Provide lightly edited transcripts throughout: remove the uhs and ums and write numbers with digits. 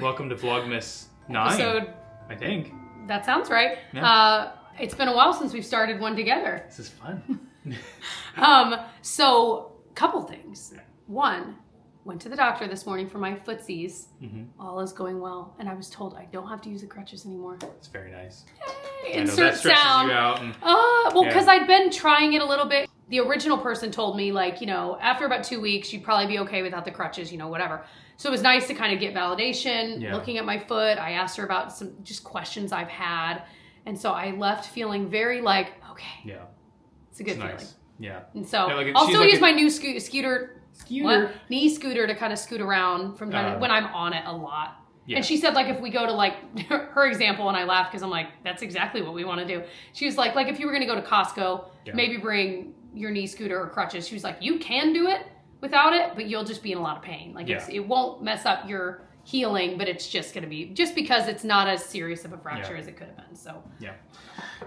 Welcome to Vlogmas 9, episode, I think. That sounds right. Yeah. It's been a while since we've started one together. This is fun. So, couple things. One, went to the doctor this morning for my footsies. Mm-hmm. All is going well. And I was told I don't have to use the crutches anymore. It's very nice. Yay! I know, Insert that stresses sound. you out. And, Well, because I'd been trying it a little bit. The original person told me, like, after about 2 weeks, you'd probably be okay without the crutches, whatever. So it was nice to kind of get validation, looking at my foot. I asked her about some just questions I've had. And so I left feeling very like, okay. Yeah. It's a good feeling. Nice. Yeah. And so like I'll still use my new scooter. Scooter. Knee scooter to kind of scoot around from time when I'm on it a lot. Yeah. And she said, like, if we go to, like, her example, and I laughed because I'm like, that's exactly what we want to do. She was like, if you were going to go to Costco, maybe bring your knee scooter or crutches. She was like, you can do it without it, but you'll just be in a lot of pain. Like, it won't mess up your healing, but it's just going to be, just because it's not as serious of a fracture as it could have been. So,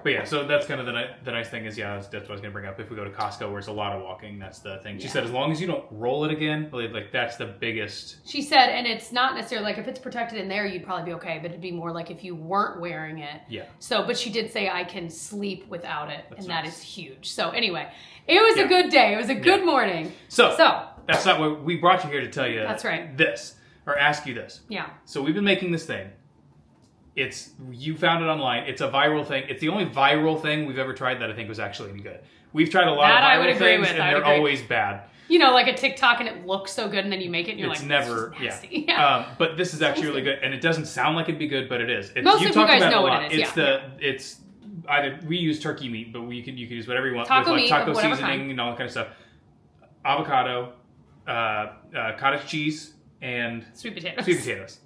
But so that's kind of the nice thing is, that's what I was going to bring up. If we go to Costco where it's a lot of walking, that's the thing. She said, as long as you don't roll it again, like that's the biggest. She said, and it's not necessarily like if it's protected in there, you'd probably be okay, but it'd be more like if you weren't wearing it. Yeah. So, but she did say I can sleep without it, and that is huge. So anyway, it was a good day. It was a good morning. So that's not what we brought you here to tell you. That's right. This, or ask you this. Yeah. So we've been making this thing. You found it online. It's a viral thing. It's the only viral thing we've ever tried that I think was actually any good. We've tried a lot of viral things, and they're always bad. Like a TikTok, and it looks so good, and then you make it, and you're it's like, never, it's nasty. Yeah. But this is actually really good, and it doesn't sound like it'd be good, but it is. Most of you guys know what it is. It's either we use turkey meat, but you can use whatever you want taco with meat, taco seasoning and all that kind of stuff. Avocado, cottage cheese, and sweet potatoes.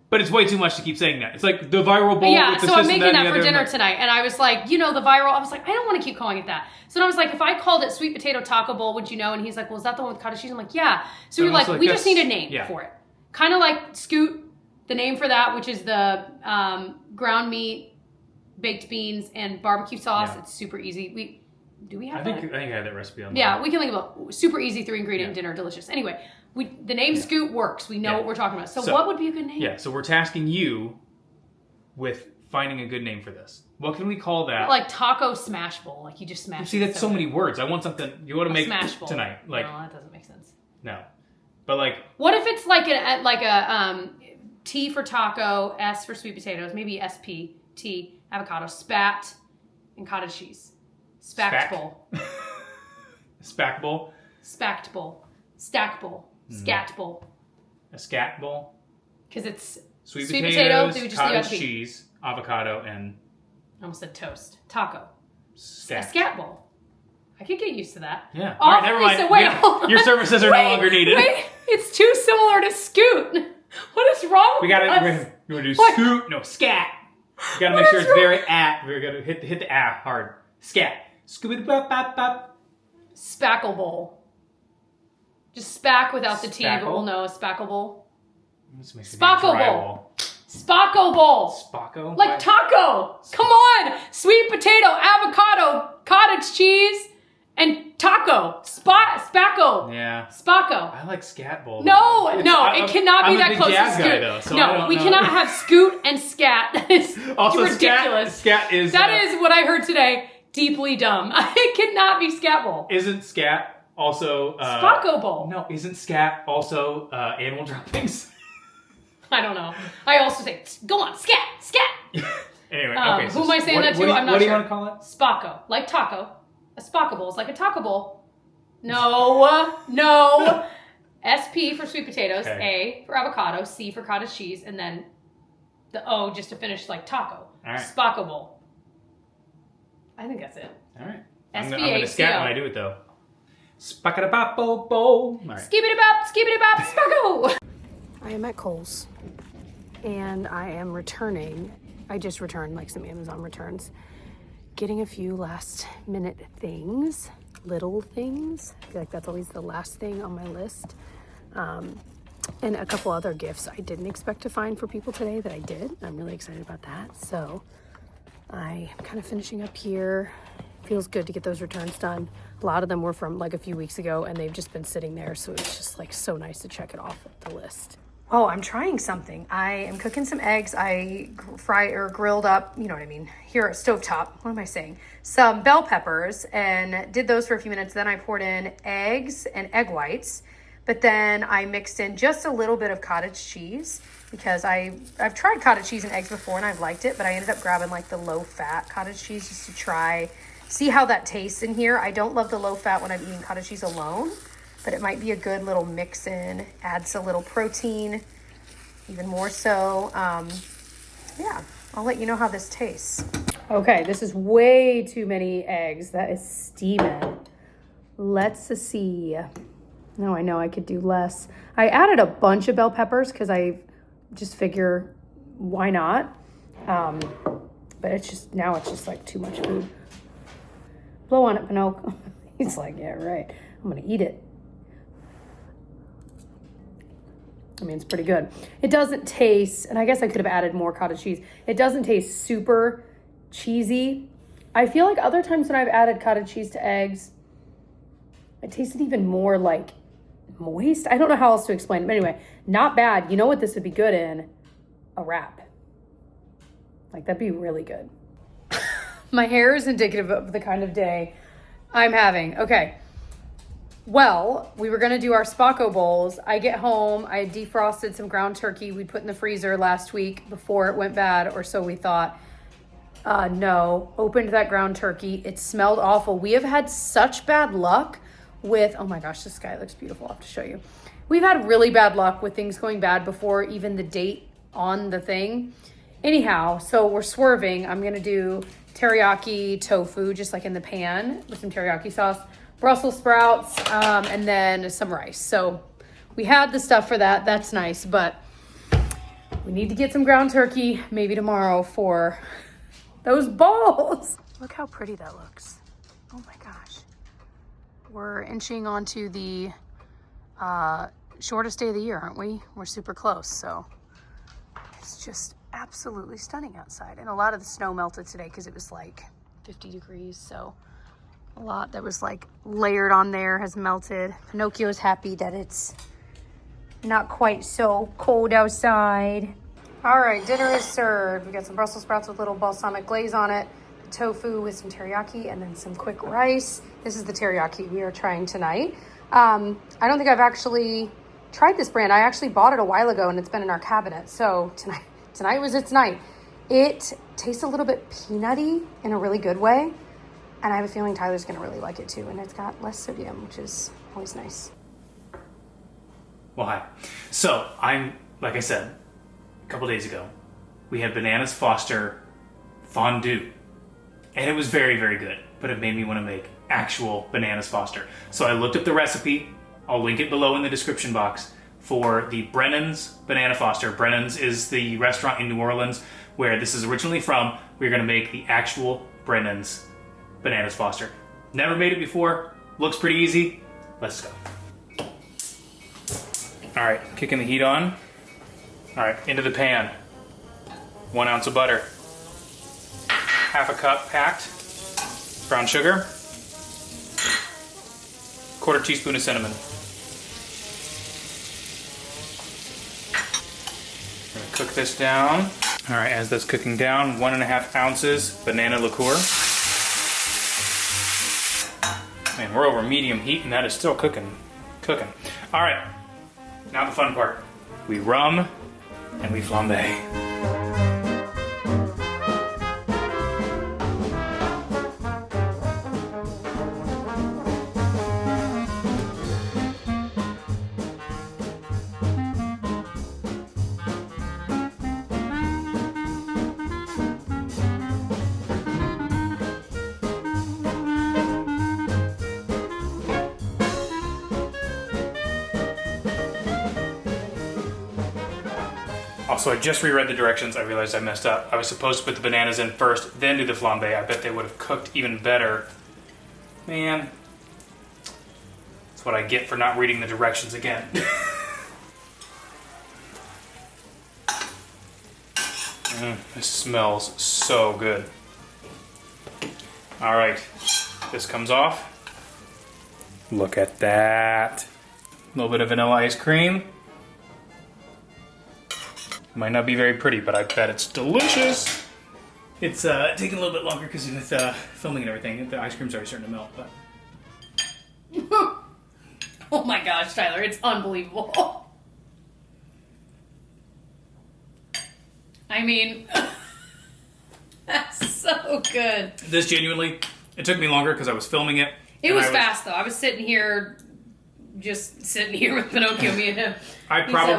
But it's way too much to keep saying that. It's like the viral bowl. Yeah, with the so I'm making that for other, dinner tonight. And I was like, the viral, I was like, I don't want to keep calling it that. So I was like, if I called it sweet potato taco bowl, would you know? And he's like, well, is that the one with cottage cheese? I'm like, yeah. So we were like, we just need a name for it. Kind of like Scoot, the name for that, which is the ground meat, baked beans, and barbecue sauce. Yeah. It's super easy. Do we have that? I think I have that recipe on. Yeah, we can think about super easy 3-ingredient dinner, delicious. Anyway. The name Scoot works. We know what we're talking about. So what would be a good name? Yeah, so we're tasking you with finding a good name for this. What can we call that? Like Taco Smash Bowl. Like you just smash. See, that's so many words. I want something you want to make smash bowl tonight. Like, no, that doesn't make sense. No, but like, what if it's like a T for taco, S for sweet potatoes, maybe SP, T, avocado, spat, and cottage cheese. Spacked bowl. Spack bowl. Spacked bowl. Stack bowl. Scat bowl. A scat bowl? Because it's sweet potatoes, cottage cheese, avocado, and... I almost said toast. Taco. Scat. A scat bowl. I could get used to that. Yeah. All right, never mind. Hold on. Your services are no longer needed. Wait, it's too similar to Scoot. What is wrong with us? You want to do Scoot? No, scat. You got to make sure it's very We're going to hit the hard. Scat. Scooby-Bop-Bop-Bop. Spackle bowl. Just spack without the T, Spackle? but we'll know a spackle bowl. Spackle bowl. Spacco bowl. Spacco? Like taco. Come on. Sweet potato, avocado, cottage cheese, and taco. Spacco. Yeah. Spacco. I like scat bowl. No, it cannot be that close to Scoot. Guy, though, so no, we cannot have Scoot and scat. That is also ridiculous. Scat is... That is what I heard today. Deeply dumb. It cannot be scat bowl. Isn't scat also... Spacco bowl. No, isn't scat also animal droppings? I don't know. I also say, go on, scat. Anyway, okay. Who am I saying that to? I'm not sure. What do you want to call it? Spacco. Like taco. A spacco bowl is like a taco bowl. No. SP for sweet potatoes, A for avocado, C for cottage cheese, and then the O just to finish like taco. All right. Spacco bowl. I think that's it. All right. I'm going to scat when I do it, though. Spackada-bop-bo-bo. All right. Skibidi-bop, spacco. I am at Kohl's, and I am returning. I just returned like some Amazon returns, getting a few last minute things, little things. I feel like that's always the last thing on my list. And a couple other gifts I didn't expect to find for people today that I did. I'm really excited about that. So I'm kind of finishing up here. Feels good to get those returns done. A lot of them were from like a few weeks ago, and they've just been sitting there. So it's just like so nice to check it off the list. Oh, I'm trying something. I am cooking some eggs. I grilled up, you know what I mean, here at stovetop. What am I saying? Some bell peppers and did those for a few minutes. Then I poured in eggs and egg whites. But then I mixed in just a little bit of cottage cheese because I've tried cottage cheese and eggs before and I've liked it, but I ended up grabbing like the low fat cottage cheese just to see how that tastes in here. I don't love the low fat when I'm eating cottage cheese alone, but it might be a good little mix in, adds a little protein, even more so. Yeah, I'll let you know how this tastes. Okay, this is way too many eggs. That is steaming. Let's see. No, I know I could do less. I added a bunch of bell peppers because I just figure why not? But now it's just like too much food. Blow on it, Pinocchio. He's like, yeah, right. I'm gonna eat it. I mean, it's pretty good. It doesn't taste, and I guess I could have added more cottage cheese. It doesn't taste super cheesy. I feel like other times when I've added cottage cheese to eggs, it tasted even more like moist. I don't know how else to explain it. But anyway, not bad. You know what this would be good in? A wrap. Like, that'd be really good. My hair is indicative of the kind of day I'm having. Okay. Well, we were going to do our Spacco bowls. I get home. I defrosted some ground turkey we put in the freezer last week before it went bad, or so we thought. No. Opened that ground turkey. It smelled awful. We have had such bad luck with, oh my gosh, the sky looks beautiful. I'll have to show you. We've had really bad luck with things going bad before even the date on the thing. Anyhow, so we're swerving. I'm going to do teriyaki tofu, just like in the pan with some teriyaki sauce, Brussels sprouts, and then some rice. So we had the stuff for that. That's nice, but we need to get some ground turkey maybe tomorrow for those bowls. Look how pretty that looks. Oh my gosh. We're inching onto the shortest day of the year, aren't we? We're super close, so it's just absolutely stunning outside. And a lot of the snow melted today because it was like 50 degrees, so a lot that was like layered on there has melted. Pinocchio's happy that it's not quite so cold outside. All right, dinner is served. We got some Brussels sprouts with little balsamic glaze on it, tofu with some teriyaki, and then some quick rice. This is the teriyaki we are trying tonight. I don't think I've actually tried this brand. I actually bought it a while ago and it's been in our cabinet. So tonight was its night. It tastes a little bit peanutty in a really good way. And I have a feeling Tyler's gonna really like it too. And it's got less sodium, which is always nice. Well, hi. So like I said, a couple days ago, we had Bananas Foster fondue. And it was very, very good, but it made me want to make actual Bananas Foster. So I looked up the recipe. I'll link it below in the description box for the Brennan's Banana Foster. Brennan's is the restaurant in New Orleans where this is originally from. We're going to make the actual Brennan's Bananas Foster. Never made it before. Looks pretty easy. Let's go. All right, kicking the heat on. All right, into the pan. 1 ounce of butter. Half a cup packed brown sugar, 1/4 teaspoon of cinnamon. We're gonna cook this down. All right, as that's cooking down, 1.5 ounces banana liqueur. Man, we're over medium heat and that is still cooking. All right, now the fun part. We rum and we flambe. Also, I just reread the directions. I realized I messed up. I was supposed to put the bananas in first, then do the flambe. I bet they would have cooked even better. Man, that's what I get for not reading the directions again. This smells so good. All right, this comes off. Look at that. A little bit of vanilla ice cream. Might not be very pretty, but I bet it's delicious. It's taking a little bit longer because with filming and everything, the ice cream's already starting to melt. But oh my gosh, Tyler, it's unbelievable. I mean, that's so good. This genuinely, it took me longer because I was filming it. It was fast though. I was sitting here with Pinocchio, me and him.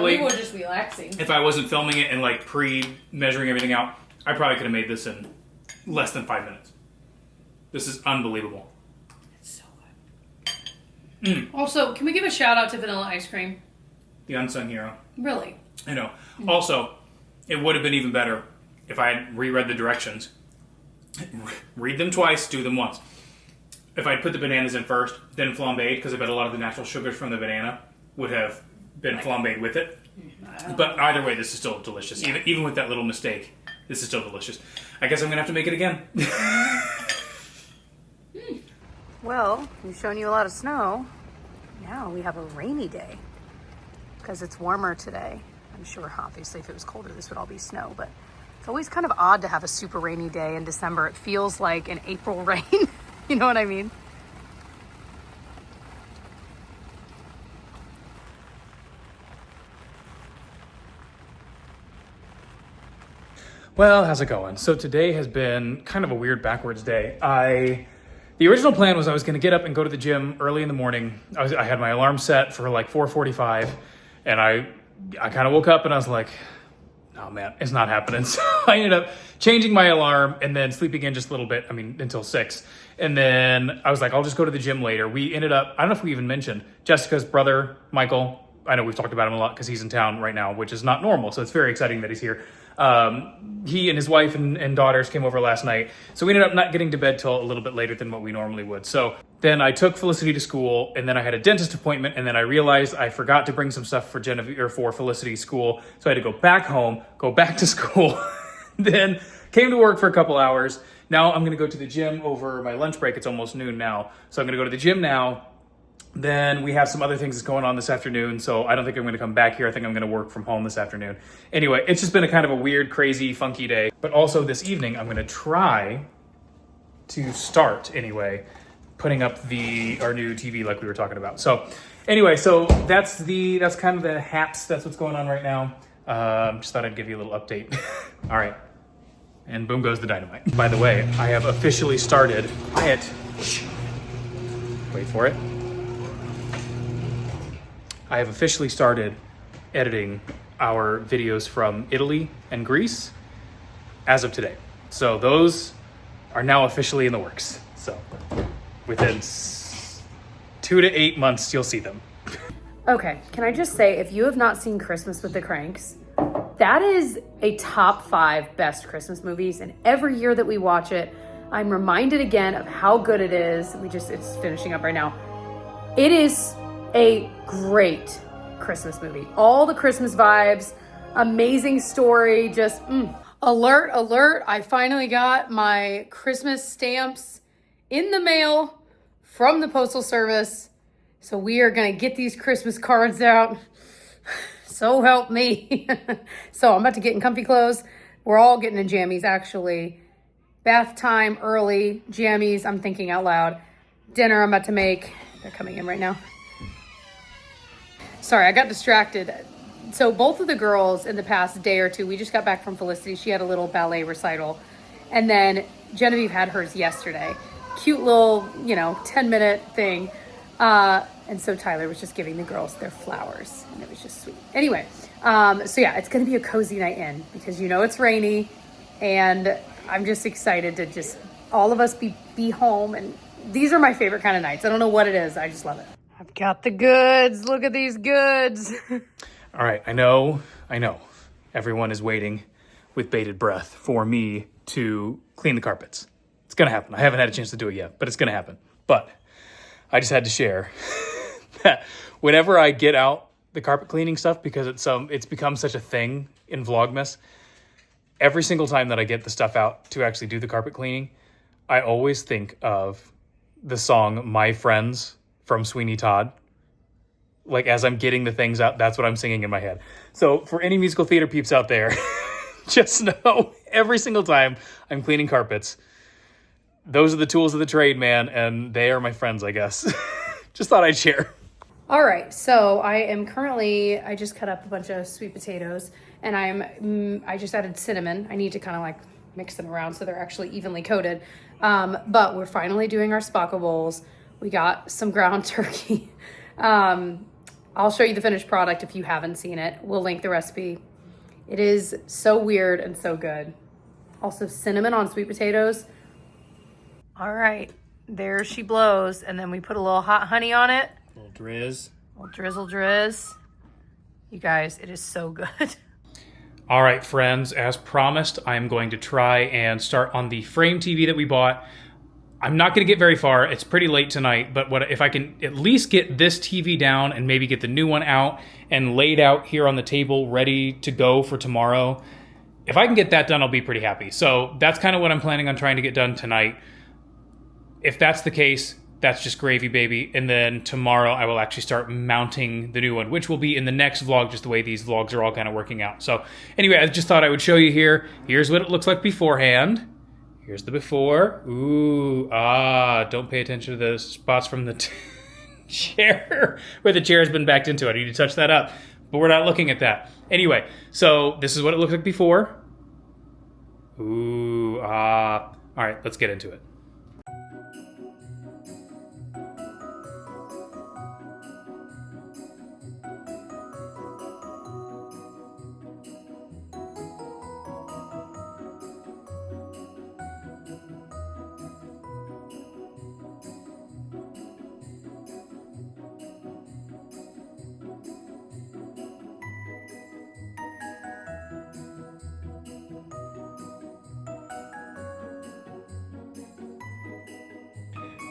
We were just relaxing. If I wasn't filming it and like pre-measuring everything out, I probably could have made this in less than 5 minutes. This is unbelievable. It's so good. Also, can we give a shout out to vanilla ice cream? The unsung hero. Really? I know. Also, it would have been even better if I had reread the directions. Read them twice, do them once. If I'd put the bananas in first, then flambéed, because I bet a lot of the natural sugars from the banana would have been flambéed with it. But either way, this is still delicious. Yeah. Even with that little mistake, this is still delicious. I guess I'm going to have to make it again. Well, we've shown you a lot of snow. Now we have a rainy day because it's warmer today. I'm sure, obviously, if it was colder, this would all be snow. But it's always kind of odd to have a super rainy day in December. It feels like an April rain. You know what I mean? Well, how's it going? So today has been kind of a weird backwards day. The original plan was I was going to get up and go to the gym early in the morning. I had my alarm set for like 4:45, and I kind of woke up and I was like, oh man, it's not happening. So I ended up changing my alarm and then sleeping in just a little bit, until 6. And then I was like, I'll just go to the gym later. We ended up, I don't know if we even mentioned, Jessica's brother, Michael. I know we've talked about him a lot because he's in town right now, which is not normal. So it's very exciting that he's here. He and his wife and daughters came over last night. So we ended up not getting to bed till a little bit later than what we normally would. So then I took Felicity to school, and then I had a dentist appointment, and then I realized I forgot to bring some stuff for for Felicity's school. So I had to go back home, go back to school, then came to work for a couple hours. Now I'm going to go to the gym over my lunch break. It's almost noon now. So I'm going to go to the gym now. Then we have some other things that's going on this afternoon, so I don't think I'm going to come back here. I think I'm going to work from home this afternoon. Anyway, it's just been a kind of a weird, crazy, funky day. But also this evening, I'm going to try to start, anyway, putting up our new TV like we were talking about. So anyway, so that's kind of the haps. That's what's going on right now. Just thought I'd give you a little update. All right. And boom goes the dynamite. By the way, I have officially started. Wait for it. I have officially started editing our videos from Italy and Greece as of today. So those are now officially in the works. So within 2 to 8 months, you'll see them. Okay, can I just say, if you have not seen Christmas with the Cranks, that is a top 5 best Christmas movies. And every year that we watch it, I'm reminded again of how good it is. It's finishing up right now. It is a great Christmas movie. All the Christmas vibes, amazing story, just alert. I finally got my Christmas stamps in the mail from the Postal Service. So we are going to get these Christmas cards out. So help me. So I'm about to get in comfy clothes. We're all getting in jammies, actually. Bath time early, jammies, I'm thinking out loud. Dinner I'm about to make. They're coming in right now. Sorry, I got distracted. So both of the girls in the past day or two, we just got back from Felicity. She had a little ballet recital. And then Genevieve had hers yesterday. Cute little, 10-minute thing. And so Tyler was just giving the girls their flowers. And it was just sweet. Anyway, so yeah, it's going to be a cozy night in because it's rainy. And I'm just excited to just all of us be home. And these are my favorite kind of nights. I don't know what it is. I just love it. I've got the goods. Look at these goods. All right. I know. Everyone is waiting with bated breath for me to clean the carpets. It's going to happen. I haven't had a chance to do it yet, but it's going to happen. But I just had to share that whenever I get out the carpet cleaning stuff, because it's become such a thing in Vlogmas, every single time that I get the stuff out to actually do the carpet cleaning, I always think of the song My Friends from Sweeney Todd. like as I'm getting the things out, that's what I'm singing in my head. So for any musical theater peeps out there, just know every single time I'm cleaning carpets, those are the tools of the trade, man, and they are my friends, I guess. Just thought I'd share. All right, so I just cut up a bunch of sweet potatoes, and I just added cinnamon. I need to kind of like mix them around so they're actually evenly coated. But we're finally doing our spackle bowls. We got some ground turkey. I'll show you the finished product if you haven't seen it. We'll link the recipe. It is so weird and so good. Also cinnamon on sweet potatoes. All right, there she blows, and then we put a little hot honey on it. A little drizz. A little drizzle drizz. You guys, it is so good. All right, friends, as promised, I'm going to try and start on the frame TV that we bought. I'm not going to get very far. It's pretty late tonight, but if I can at least get this TV down and maybe get the new one out and laid out here on the table ready to go for tomorrow, if I can get that done, I'll be pretty happy. So that's kind of what I'm planning on trying to get done tonight. If that's the case, that's just gravy, baby. And then tomorrow I will actually start mounting the new one, which will be in the next vlog, just the way these vlogs are all kind of working out. So anyway, I just thought I would show you here. Here's what it looks like beforehand. Here's the before. Ooh, don't pay attention to the spots from the chair where the chair has been backed into. I need to touch that up, but we're not looking at that. Anyway, so this is what it looked like before. Ooh, all right, let's get into it.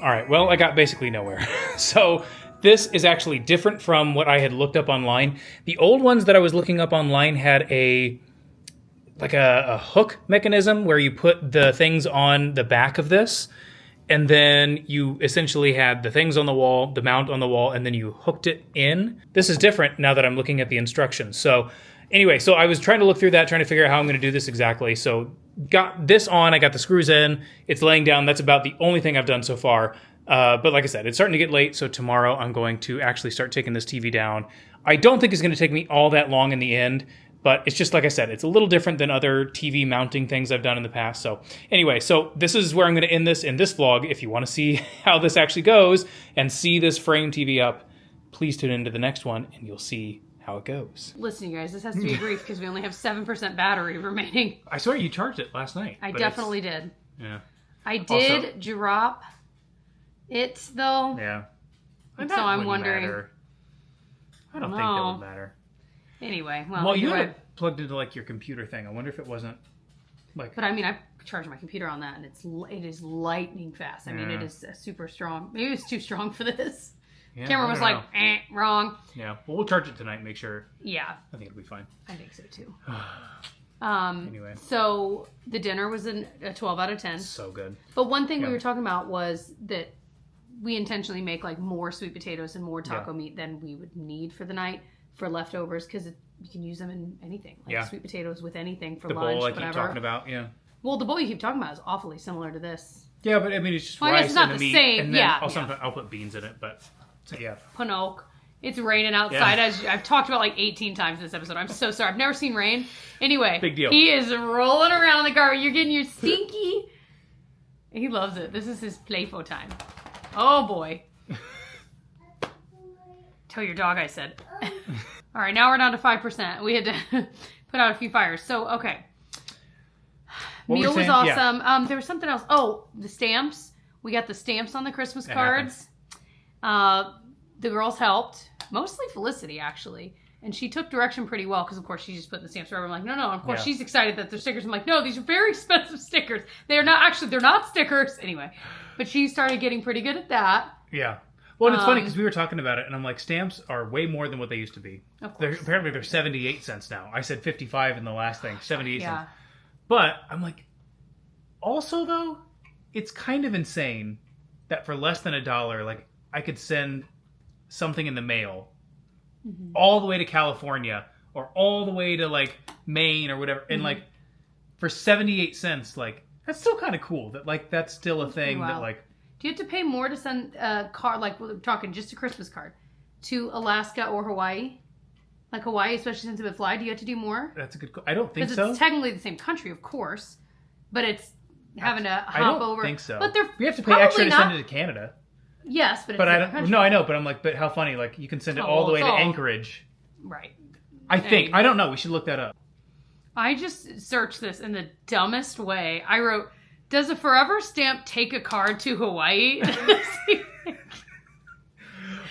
All right, well, I got basically nowhere. So this is actually different from what I had looked up online. The old ones that I was looking up online had a hook mechanism where you put the things on the back of this, and then you essentially had the things on the wall, the mount on the wall, and then you hooked it in. This is different now that I'm looking at the instructions. So anyway, so I was trying to look through that, trying to figure out how I'm going to do this exactly. So got this on, I got the screws in, it's laying down. That's about the only thing I've done so far. But like I said, it's starting to get late, so tomorrow I'm going to actually start taking this TV down. I don't think it's going to take me all that long in the end, but it's just like I said, it's a little different than other TV mounting things I've done in the past. So anyway, so this is where I'm going to end this in this vlog. If you want to see how this actually goes and see this frame TV up, please tune into the next one and you'll see how it goes. Listen, you guys, this has to be brief because we only have 7% battery remaining. I swear you charged it last night. I definitely did. Yeah. I did drop it though. Yeah. So I'm wondering. Matter. I don't think that would matter. Anyway, well, you had it plugged into like your computer thing. I wonder if it wasn't like. But I mean, I charged my computer on that, and it is lightning fast. I mean, it is super strong. Maybe it's too strong for this. Yeah, Camera was like, wrong. Yeah, well, we'll charge it tonight and make sure. Yeah. I think it'll be fine. I think so too. Anyway. So the dinner was a 12 out of 10. So good. But one thing we were talking about was that we intentionally make like more sweet potatoes and more taco meat than we would need for the night for leftovers because you can use them in anything. Like sweet potatoes with anything for lunch, bowl I whatever. keep talking about, Well, the bowl you keep talking about is awfully similar to this. Yeah, but I mean, it's just I rice guess it's not and the meat. same. And then I'll put beans in it, but yeah. Panoke. It's raining outside, as I've talked about like 18 times this episode. I'm so sorry. I've never seen rain. Anyway, big deal. He is rolling around the garden. You're getting your stinky. He loves it. This is his playful time. Oh boy. Tell your dog I said. All right, now we're down to 5%. We had to put out a few fires. So, okay. Meal was awesome. Yeah. There was something else. Oh, the stamps. We got the stamps on the Christmas cards. The girls helped. Mostly Felicity, actually. And she took direction pretty well because, of course, she just put the stamps wherever. I'm like, no. Of course, she's excited that they're stickers. I'm like, no, these are very expensive stickers. They're not stickers. Anyway, but she started getting pretty good at that. Yeah. Well, and it's funny because we were talking about it, and I'm like, stamps are way more than what they used to be. Of course. Apparently, they're 78 cents now. I said 55 in the last thing, 78 yeah. cents. But I'm like, also, though, it's kind of insane that for less than $1, like, I could send something in the mail all the way to California or all the way to like Maine or whatever, and like for 78 cents, like that's still kind of cool. That like that's still a thing that like. Do you have to pay more to send a card, like we're talking just a Christmas card, to Alaska or Hawaii? Like Hawaii, especially since it would fly, do you have to do more? That's a good. I don't think so. Because it's technically the same country, of course, but it's having to hop over. I don't think so. But they're we have to pay extra to send it to Canada. Yes, but it's I don't. No, I know, but I'm like, but how funny? Like you can send it all the way to Anchorage. Right. I think. I don't know. We should look that up. I just searched this in the dumbest way. I wrote, "Does a forever stamp take a card to Hawaii?"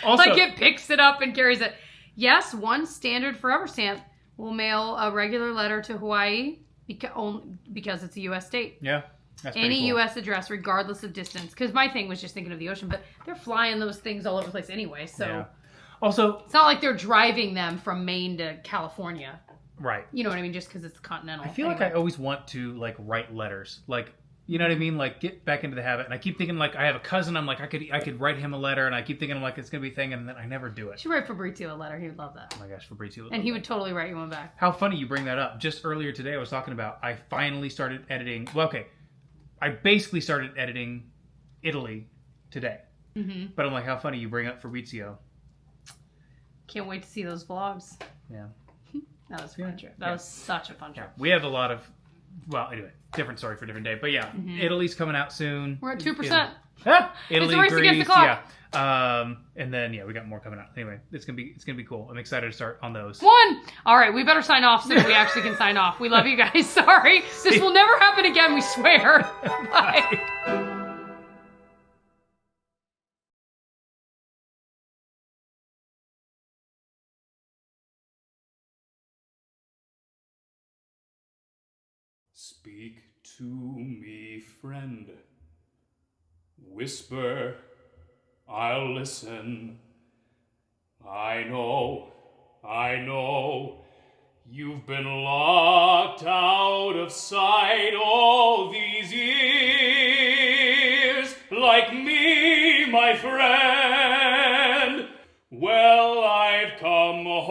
Also, like it picks it up and carries it. Yes, one standard forever stamp will mail a regular letter to Hawaii because it's a U.S. state. Yeah. That's Any cool. U.S. address, regardless of distance. Because my thing was just thinking of the ocean, but they're flying those things all over the place anyway. So yeah. Also, it's not like they're driving them from Maine to California. Right. You know what I mean? Just because it's continental. I feel like I always want to like write letters. Like, you know what I mean? Like get back into the habit. And I keep thinking like I have a cousin. I'm like I could write him a letter, and I keep thinking I'm like it's gonna be a thing, and then I never do it. You should write Fabrizio a letter. He would love that. Oh my gosh, Fabrizio. And he would totally write you one back. How funny you bring that up. Just earlier today, I was talking about I finally started editing. Well, okay, I basically started editing Italy today. Mm-hmm. But I'm like, how funny you bring up Fabrizio. Can't wait to see those vlogs. Yeah. That was a fun trip. That was such a fun trip. We have a lot of, well, anyway, different story for a different day. But yeah, Italy's coming out soon. We're at 2%. Italy, it's a race Greece, against the clock. Yeah. And then we got more coming out. Anyway, it's gonna be cool. I'm excited to start on those. All right, we better sign off so we actually can sign off. We love you guys. Sorry, this will never happen again. We swear. Bye. Speak to me, friend. Whisper, I'll listen. I know, you've been locked out of sight all these years, like me, my friend. Well, I've come home,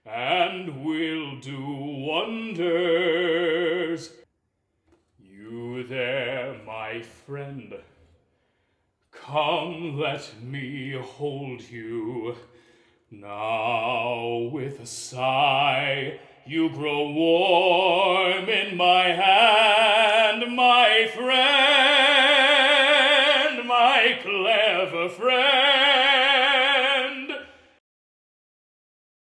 and will do wonders. You there, my friend? Come, let me hold you. Now with a sigh, you grow warm in my hand, my friend, my clever friend.